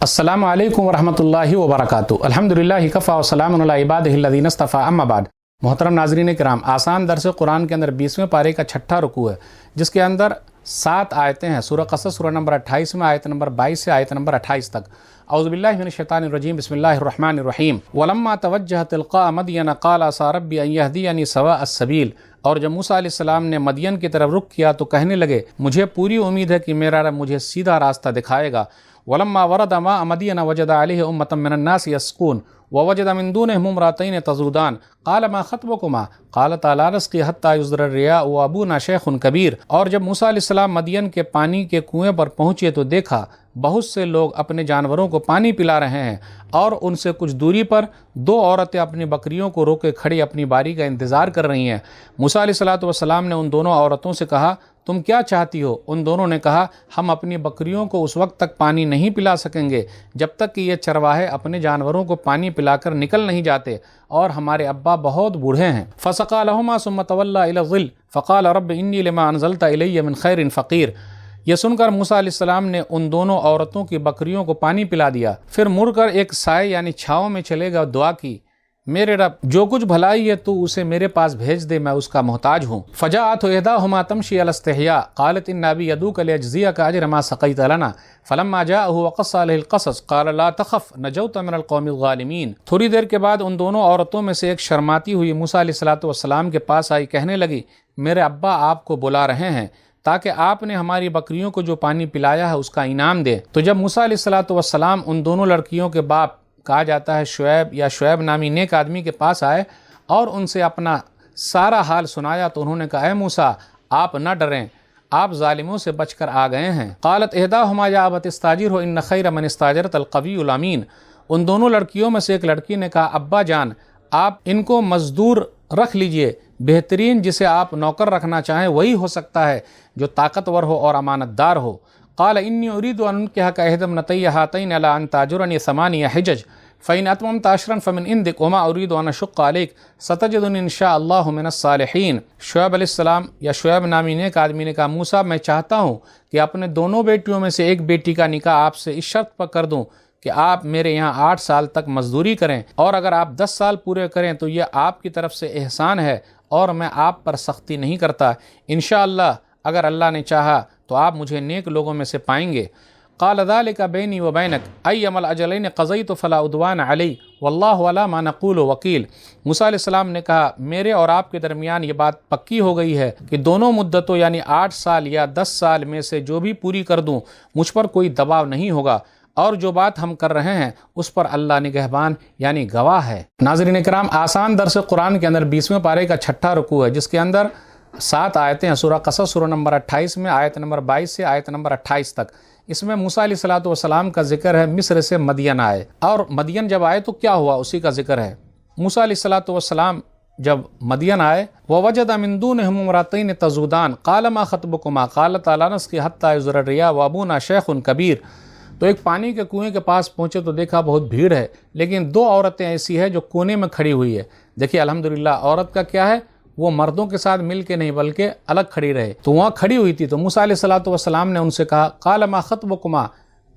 अस्सलामु अलैकुम वरहमतुल्लाहि वबरकातुहू। अल्हम्दुलिल्लाहि कफ़ा व सलामुन अला इबादिहिल्लज़ीना इस्तफ़ा, अम्मा बाद। मोहतरम नाज़रीन किराम, आसान दर्स कुरान के अंदर 20वें पारे का छठा रुकू है, जिसके अंदर 7 आयतें हैं। सूरह क़सस सूरह नंबर 28 में आयत नंबर 22 से आयत नंबर 28 तक। औज़ु बिल्लाहि मिनश शैतानिर रजीम, बिस्मिल्लाहिर रहमानिर रहीम। वलम्मा तवज्जह तिल्क़ा मदयन क़ाल असा रब्बी अन यहदियनी सवाअस सबील। और जब मूसा अलैहिस्सलाम ने मदियन की तरफ रुख किया तो कहने लगे, मुझे पूरी उम्मीद है कि मेरा रब मुझे सीधा रास्ता दिखाएगा। वलम्मा वरद माअ मदियन वजद अलैहि उम्मतम मिनन नासि यस्क़ून ववजद मिन दूनिहिम इम्रअतैन तज़ूदान क़ाल मा ख़त्बुकुमा क़ालता ला नस्क़ी हत्ता युज़्दर रियाअ व अबूना शैख़ुन कबीर। और जब मूसा अलैहिस्सलाम मदियन के पानी के कुएं पर पहुँचे तो देखा बहुत से लोग अपने जानवरों को पानी पिला रहे हैं, और उनसे कुछ दूरी पर 2 औरतें अपनी बकरियों को रोके खड़ी अपनी बारी का इंतज़ार कर रही हैं। मूसा अलैहिस्सलाम ने उन दोनों औरतों से कहा, तुम क्या चाहती हो? उन दोनों ने कहा, हम अपनी बकरियों को उस वक्त तक पानी नहीं पिला सकेंगे जब तक कि ये चरवाहे अपने जानवरों को पानी पिलाकर निकल नहीं जाते, और हमारे अब्बा बहुत बूढ़े हैं। फ़सक़ा लहुमा सुम्मा तवल्ला इला ज़िल फ़क़ाल रब्ब इन्नी लिमा अनज़लता इलैया मिन खैरिन फ़क़ीर। ये सुनकर मूसा अलैहिस्सलाम ने उन दोनों औरतों की बकरियों को पानी पिला दिया, फिर मुड़कर एक साए यानी छाँव में चले गए, दुआ की, मेरे रब जो कुछ भलाई है तू उसे मेरे पास भेज दे, मैं उसका मोहताज हूँ। फ़जाअत इहदाहुमा तमशी अला इस्तिहया क़ालत इन्ना अबी यदूक लियजज़ियका अजर मा सक़ैत लना फ़लम्मा जाअहु वक़स्स अलैहिल क़सस क़ाल ला तख़फ़ नजौत मिनल क़ौमिल ज़ालिमीन। थोड़ी देर के बाद उन दोनों औरतों में से एक शर्माती हुई मूसा अलैहिस्सलाम के पास आई, कहने लगी, मेरे अब्बा आपको बुला रहे हैं ताकि आपने हमारी बकरियों को जो पानी पिलाया है उसका इनाम दे। तो जब मूसा अलैहिस्सलाम उन दोनों लड़कियों के बाप, कहा जाता है शुएब या शुएब नामी नेक आदमी के पास आए और उनसे अपना सारा हाल सुनाया, तो उन्होंने कहा, ऐ मूसा आप न डरें, आप जालिमों से बचकर आ गए हैं। क़ालत इहदाहुमा या अबत इस्ताजिरहु इन्न खैर मन इस्ताजरतल क़वियुल अमीन। उन दोनों लड़कियों में से एक लड़की ने कहा, अब्बा जान आप इनको मजदूर रख लीजिए, बेहतरीन जिसे आप नौकर रखना चाहें वही हो सकता है जो ताकतवर हो और अमानतदार हो। क़ाल इन्नी उरीदु अन उनकिहका इहदम नतैय हातैन अला अन ताजुरनी समानिय हिजज फ़इन अतममत अशरन फ़मिन इंदिक वमा उरीदु अन अशुक्क अलैक सतजिदुनी इंशाअल्लाहु मिनस सालिहीन। शुएब अलैहिस्सलाम या शुएब नामी नेक आदमी ने कहा, मूसा मैं चाहता हूँ कि अपने दोनों बेटियों में से एक बेटी का निकाह आपसे इस शर्त पर कर दूँ कि आप मेरे यहाँ 8 साल तक मजदूरी करें, और अगर आप 10 साल पूरे करें तो यह आपकी तरफ से एहसान है और मैं आप पर सख्ती नहीं करता। इंशाअल्लाह अगर अल्लाह ने चाहा तो आप मुझे नेक लोगों में से पाएंगे। क़ाल ज़ालिका बैनी व बैनक अय्यमल अजलैन क़ज़ैतु फ़ला उद्वान अलैहि वल्लाहु अला मा नक़ूलु वकील। मूसा अलैहिस्सलाम ने कहा, मेरे और आपके दरमियान ये बात पक्की हो गई है कि दोनों मुद्दतों यानी 8 साल या 10 साल में से जो भी पूरी कर दूँ मुझ पर कोई दबाव नहीं होगा, और जो बात हम कर रहे हैं उस पर अल्लाह निगहबान यानी गवाह है। नाज़रीन किराम, आसान दर्स कुरान के अंदर 20वें पारे का छठा रुकू है, जिसके अंदर 7 आयतें हैं। सूरह क़सस सूरह नंबर 28 में आयत नंबर 22 से आयत नंबर 28 तक। इसमें मूसा अलैहिस्सलाम का जिक्र है, मिस्र से मदियन आए, और मदियन जब आए तो क्या हुआ उसी का जिक्र है। मूसा अलैहिस्सलाम जब मदियन आए, ववजद मिन दूनिहिम इम्रअतैन तज़ूदान क़ाल मा ख़त्बुकुमा क़ालता ला नस्क़ी हत्ता युज़्दर रियाअ व अबूना शैख़ुन कबीर। तो एक पानी के कुएं के पास पहुंचे तो देखा बहुत भीड़ है, लेकिन 2 औरतें ऐसी है जो कोने में खड़ी हुई है। देखिए अल्हम्दुलिल्लाह, औरत का क्या है, वो मर्दों के साथ मिल के नहीं बल्कि अलग खड़ी रहे, तो वहाँ खड़ी हुई थी। तो मूसा अलैहिस्सलाम ने उनसे कहा, क़ाल मा ख़त्बुकुमा,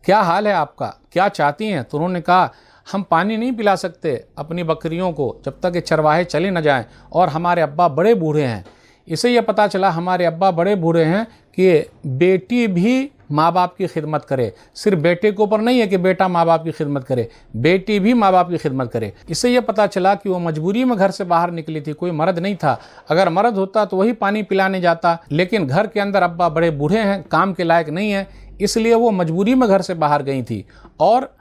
क्या हाल है आपका, क्या चाहती हैं? तो उन्होंने कहा, हम पानी नहीं पिला सकते अपनी बकरियों को जब तक ये चरवाहे चले न जाएं, और हमारे अब्बा बड़े बूढ़े हैं। इससे यह पता चला हमारे अब्बा बड़े बूढ़े हैं कि बेटी भी माँ बाप की खिदमत करे। सिर्फ बेटे के ऊपर नहीं है कि बेटा माँ बाप की खिदमत करे, बेटी भी माँ बाप की खिदमत करे। इससे यह पता चला कि वो मजबूरी में घर से बाहर निकली थी, कोई मर्द नहीं था। अगर मर्द होता तो वही पानी पिलाने जाता, लेकिन घर के अंदर अब्बा बड़े बूढ़े हैं, काम के लायक नहीं है, इसलिए वो मजबूरी में घर से बाहर गई थी, और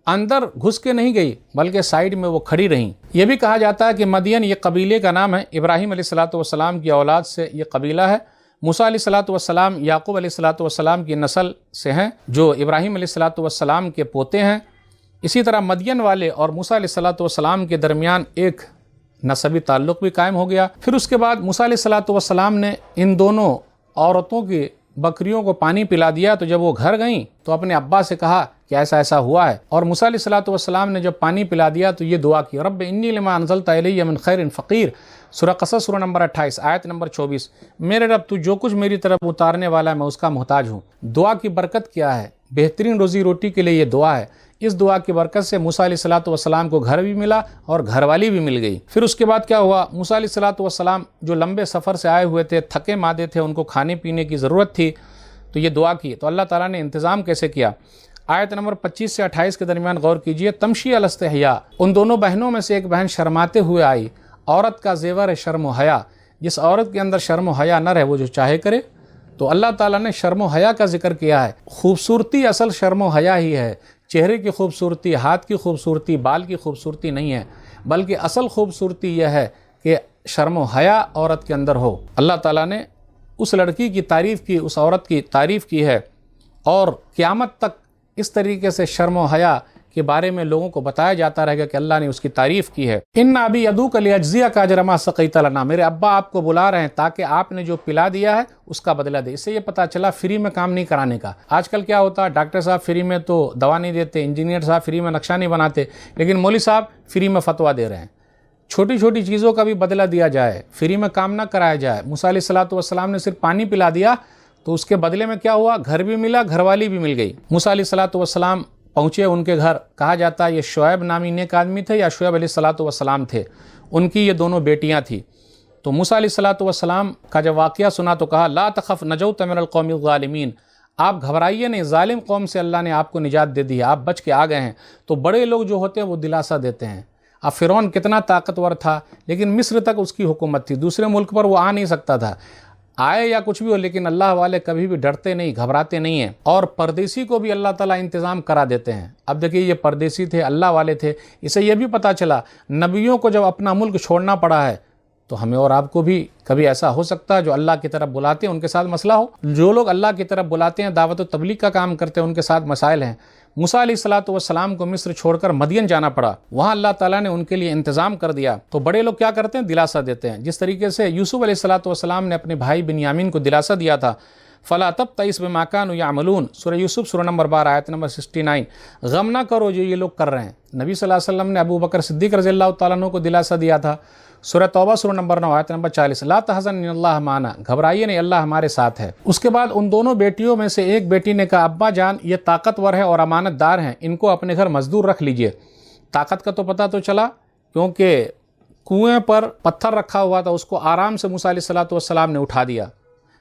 अंदर घुस के नहीं गई बल्कि साइड में वो खड़ी रहीं। यह भी कहा जाता है कि मदियन ये कबीले का नाम है, इब्राहीम अलैहिस्सलाम की औलाद से ये कबीला है। मूसा अलैहिस्सलाम याकूब अलैहिस्सलाम की नस्ल से हैं, जो इब्राहीम अलैहिस्सलाम के पोते हैं। इसी तरह मदियन वाले और मूसा अलैहिस्सलाम के दरमियान एक नसबी ताल्लुक़ भी कायम हो गया। फिर उसके बाद मूसा अलैहिस्सलाम ने इन दोनों औरतों की बकरियों को पानी पिला दिया। तो जब वो घर गईं तो अपने अब्बा से कहा कि ऐसा ऐसा हुआ है, और मूसा अलैहिस्सलाम ने जब पानी पिला दिया तो ये दुआ की, रब्ब इन्नी लिमा अनज़लता इलैया मिन खैरिन फ़क़ीर। सूरह क़सस सूरह नंबर 28 आयत नंबर 24, मेरे रब तू जो कुछ मेरी तरफ उतारने वाला है मैं उसका मोहताज हूँ। दुआ की बरकत क्या है? बेहतरीन रोज़ी रोटी के लिए ये दुआ है। इस दुआ की बरकत से मूसा अलैहिस्सलातु वस्सलाम को घर भी मिला और घरवाली भी मिल गई। फिर उसके बाद क्या हुआ, मूसा अलैहिस्सलातु वस्सलाम जो लंबे सफ़र से आए हुए थे, थके मादे थे, उनको खाने पीने की ज़रूरत थी, तो ये दुआ की। तो अल्लाह ताला ने इंतज़ाम कैसे किया, आयत नंबर 25 से 28 के दरमियान गौर कीजिए। तमशी अलस्तहया, उन दोनों बहनों में से एक बहन शर्माते हुए आई। औरत का ज़ेवर है शर्म व हया, जिस औरत के अंदर शर्म व हया न रहे वो जो चाहे करे। तो अल्लाह ताला ने शर्म व हया का जिक्र किया है। खूबसूरती असल शर्म व हया ही है। चेहरे की खूबसूरती, हाथ की खूबसूरती, बाल की खूबसूरती नहीं है, बल्कि असल खूबसूरती यह है कि शर्म व हया औरत के अंदर हो। अल्लाह ताला ने उस लड़की की तारीफ़ की, उस औरत की तारीफ़ की है, और क़यामत तक इस तरीके से शर्म व हया के बारे में लोगों को बताया जाता रहेगा कि अल्लाह ने उसकी तारीफ़ की है। इन्ना अबी यदूक लियज्ज़िया का अजरमा सक़ीत लना, मेरे अब्बा आपको बुला रहे हैं ताकि आपने जो पिला दिया है उसका बदला दे। इससे ये पता चला फ्री में काम नहीं कराने का। आजकल क्या होता है, डॉक्टर साहब फ्री में तो दवा नहीं देते, इंजीनियर साहब फ्री में नक्शा नहीं बनाते, लेकिन मौलवी साहब फ्री में फतवा दे रहे हैं। छोटी छोटी चीज़ों का भी बदला दिया जाए, फ्री में काम ना कराया जाए। मूसा अलैहिस्सलातु वस्सलाम ने सिर्फ पानी पिला दिया, तो उसके बदले में क्या हुआ, घर भी मिला, घरवाली भी मिल गई। मूसा अलैहिस्सलातु वस्सलाम पहुँचे उनके घर। कहा जाता है ये शुएब नामी नेक आदमी थे या शुएब अलैहिस्सलातु वस्सलाम थे, उनकी ये दोनों बेटियां थी। तो मूसा अलैहिस्सलातु वस्सलाम का जब वाक़या सुना तो कहा ला तखफ नजौत मिनल कौमिल ज़ालिमीन, आप घबराइए नहीं, ज़ालिम कौम से अल्लाह ने आपको निजात दे दी है, आप बच के आ गए हैं। तो बड़े लोग जो होते हैं वो दिलासा देते हैं। अब फ़िरौन कितना ताकतवर था, लेकिन मिस्र तक उसकी हुकूमत थी, दूसरे मुल्क पर वो आ नहीं सकता था। आए या कुछ भी हो, लेकिन अल्लाह वाले कभी भी डरते नहीं, घबराते नहीं हैं। और परदेसी को भी अल्लाह ताला इंतज़ाम करा देते हैं। अब देखिए ये परदेसी थे, अल्लाह वाले थे। इससे ये भी पता चला नबियों को जब अपना मुल्क छोड़ना पड़ा है, तो हमें और आपको भी कभी ऐसा हो सकता है जो अल्लाह की तरफ बुलाते हैं उनके साथ मसला हो। जो लोग अल्लाह की तरफ बुलाते हैं, दावत व तबलीग का काम करते हैं, उनके साथ मसाइल हैं। मूसा अलैहिस्सलातु वस्सलाम को मिस्र छोड़कर मदियन जाना पड़ा, वहाँ अल्लाह ताला ने उनके लिए इंतज़ाम कर दिया। तो बड़े लोग क्या करते हैं, दिलासा देते हैं। जिस तरीके से यूसुफ अलैहिस्सलातु वस्सलाम ने अपने भाई बिन्यामीन को दिलासा दिया था, फ़ला तब तईस बिमा कानू यामलून, सूरह यूसुफ सूरह नंबर 12 आयत नंबर 69, गम ना करो जो ये लोग कर रहे हैं। नबी सल्लल्लाहु अलैहि वसल्लम ने अबू बकर सिद्दीक़ रज़ियल्लाहु तआला अन्हु को दिलासा दिया था, सूरह तौबा सूरह नंबर 9 आयत नंबर 40, ला तहज़न इन्नल्लाह माना, घबराइए नहीं, अल्लाह हमारे साथ है। उसके बाद उन दोनों बेटियों में से एक बेटी ने कहा अब्बा जान ये ताकतवर है और अमानतदार हैं, इनको अपने घर मजदूर रख लीजिए। ताकत का तो पता तो चला, क्योंकि कुएं पर पत्थर रखा हुआ था, उसको आराम से मूसा अलैहिस्सलातु वस्सलाम ने उठा दिया,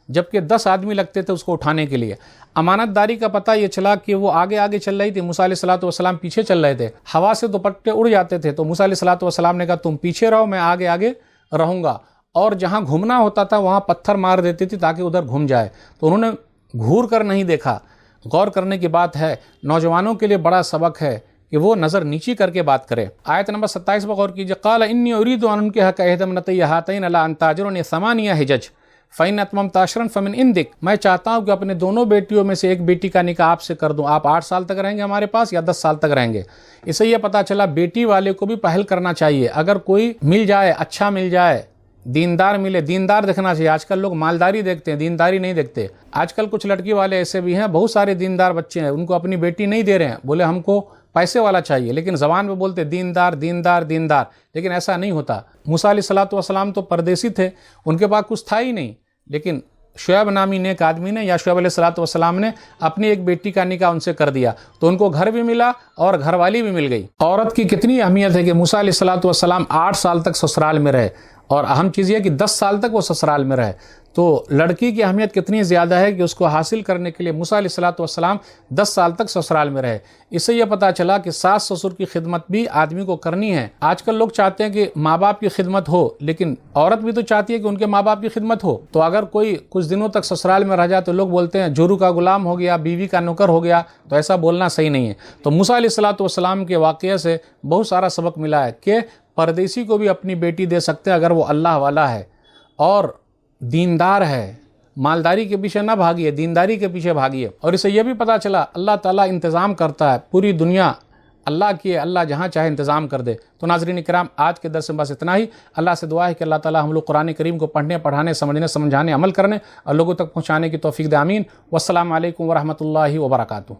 जबकि 10 आदमी लगते थे उसको उठाने के लिए। अमानतदारी का पता ये चला कि वो आगे आगे चल रही थी, मूसा अलैहिस्सलातु वस्सलाम पीछे चल रहे थे। हवा से दुपट्टे उड़ जाते थे, तो मूसा अलैहिस्सलातु वस्सलाम ने कहा तुम पीछे रहो, मैं आगे आगे रहूँगा। और जहाँ घूमना होता था वहाँ पत्थर मार देती थी ताकि उधर घूम जाए। तो उन्होंने घूर कर नहीं देखा। गौर करने की बात है, नौजवानों के लिए बड़ा सबक है कि वो नज़र नीची करके बात करे। आयत नंबर 27 पर गौर कीजिए, क़ाल इन्नी उरीदु अन उनके हक़ अहदमनती हातैन अला अन ताजिरुनी समानिया हिजज फ़इन अतममत अशरन फ़मिन इंदिक, मैं चाहता हूँ कि अपने दोनों बेटियों में से एक बेटी का निकाह आपसे कर दूँ, आप 8 साल तक रहेंगे हमारे पास या 10 साल तक रहेंगे। इससे यह पता चला बेटी वाले को भी पहल करना चाहिए। अगर कोई मिल जाए, अच्छा मिल जाए, दीनदार मिले, दीनदार देखना चाहिए। आजकल लोग मालदारी देखते हैं, दीनदारी नहीं देखते। आजकल कुछ लड़की वाले ऐसे भी हैं, बहुत सारे दीनदार बच्चे हैं, उनको अपनी बेटी नहीं दे रहे हैं, बोले हमको पैसे वाला चाहिए, लेकिन ज़बान में बोलते दीनदार दीनदार दीनदार, लेकिन ऐसा नहीं होता। मूसा अलैहिस्सलातु वस्सलाम तो परदेसी थे, उनके पास कुछ था ही नहीं, लेकिन शुएब नामी नेक आदमी ने या शुएब अलैहिस्सलातु वस्सलाम ने अपनी एक बेटी का निकाह उनसे कर दिया, तो उनको घर भी मिला और घरवाली भी मिल गई। औरत की कितनी अहमियत है कि मूसा अलैहिस्सलातु वस्सलाम 8 साल तक ससुराल में रहे, और अहम चीज़ यह कि 10 साल तक वो ससुराल में रहे। तो लड़की की अहमियत कितनी ज़्यादा है कि उसको हासिल करने के लिए मूसा अलैहिस्सलातु वस्सलाम 10 साल तक ससुराल में रहे। इससे यह पता चला कि सास ससुर की खिदमत भी आदमी को करनी है। आजकल लोग चाहते हैं कि माँ बाप की खिदमत हो, लेकिन औरत भी तो चाहती है कि उनके माँ बाप की खिदमत हो। तो अगर कोई कुछ दिनों तक ससुराल में रह जाए तो लोग बोलते हैं जोरू का गुलाम हो गया, बीवी का नौकर हो गया, तो ऐसा बोलना सही नहीं है। तो मूसा अलैहिस्सलातु वस्सलाम के वाक़ये से बहुत सारा सबक मिला है कि परदेसी को भी अपनी बेटी दे सकते हैं अगर वो अल्लाह वाला है और दीनदार है। मालदारी के पीछे ना भागिए, दीनदारी के पीछे भागिए। और इससे यह भी पता चला अल्लाह ताला इंतज़ाम करता है, पूरी दुनिया अल्लाह की है, अल्लाह जहाँ चाहे इंतज़ाम कर दे। तो नाज़रीन इकराम, आज के दर्स में बस इतना ही। अल्लाह से दुआ है कि अल्लाह ताला हम लोग कुरान करीम को पढ़ने, पढ़ाने, समझने, समझाने, अमल करने और लोगों तक पहुँचाने की तौफीक दे। आमीन। वस्सलामु अलैकुम वरहमतुल्लाहि वबरकातुहू।